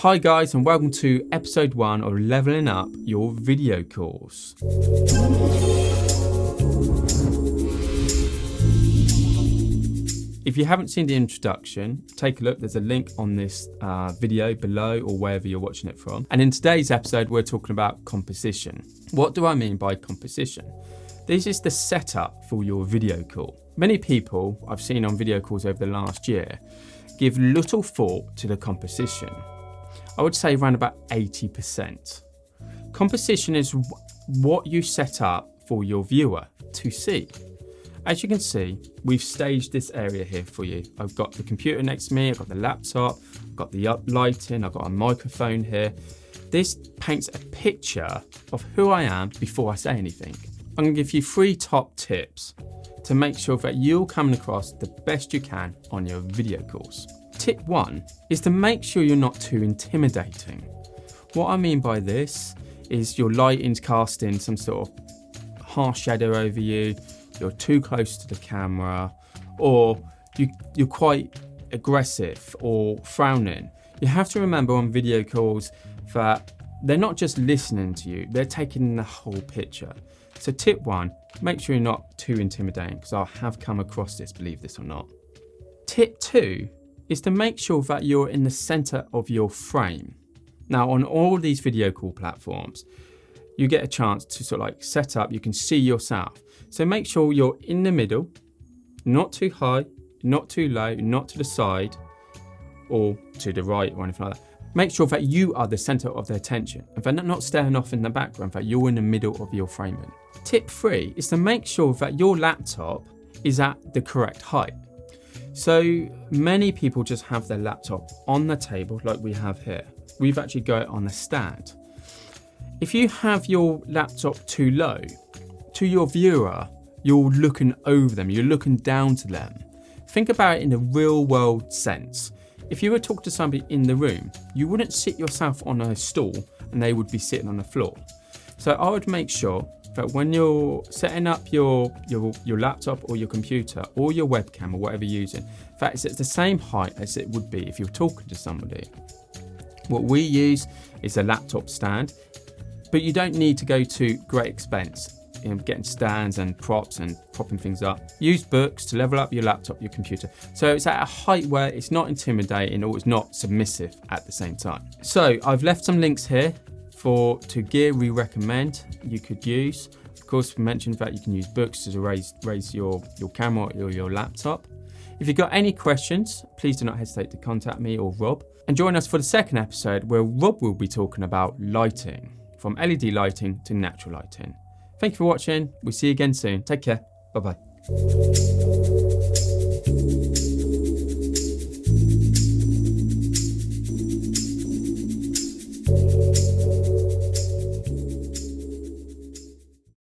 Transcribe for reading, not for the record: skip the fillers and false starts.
Hi guys, and welcome to episode 1 of Leveling Up Your Video Course. If you haven't seen the introduction, take a look. There's a link on this video below or wherever you're watching it from. And in today's episode, we're talking about composition. What do I mean by composition? This is the setup for your video call. Many people I've seen on video calls over the last year give little thought to the composition. I would say around about 80%. Composition is what you set up for your viewer to see. As you can see, we've staged this area here for you. I've got the computer next to me, I've got the laptop, I've got the lighting, I've got a microphone here. This paints a picture of who I am before I say anything. I'm going to give you 3 top tips to make sure that you're coming across the best you can on your video calls. Tip 1 is to make sure you're not too intimidating. What I mean by this is your lighting's casting some sort of harsh shadow over you, you're too close to the camera, or you're quite aggressive or frowning. You have to remember on video calls that they're not just listening to you, they're taking in the whole picture. So tip 1, make sure you're not too intimidating, because I have come across this, believe this or not. Tip 2 is to make sure that you're in the center of your frame. Now, on all these video call platforms, you get a chance to sort of like set up, you can see yourself. So make sure you're in the middle, not too high, not too low, not to the side or to the right or anything like that. Make sure that you are the center of their attention and they're not staring off in the background, that you're in the middle of your framing. Tip 3 is to make sure that your laptop is at the correct height. So many people just have their laptop on the table like we have here. We've actually got it on a stand. If you have your laptop too low, to your viewer, you're looking over them, you're looking down to them. Think about it in a real world sense. If you were talking to somebody in the room, you wouldn't sit yourself on a stool and they would be sitting on the floor. So I would make sure that when you're setting up your laptop or your computer or your webcam or whatever you're using, that it's at the same height as it would be if you're talking to somebody. What we use is a laptop stand, but you don't need to go to great expense in getting stands and props and propping things up. Use books to level up your laptop, your computer. So it's at a height where it's not intimidating or it's not submissive at the same time. So I've left some links here to gear we recommend you could use. Of course, we mentioned that you can use books to raise your camera or your laptop. If you've got any questions, please do not hesitate to contact me or Rob. And join us for the second episode where Rob will be talking about lighting, from LED lighting to natural lighting. Thank you for watching. We'll see you again soon. Take care. Bye-bye.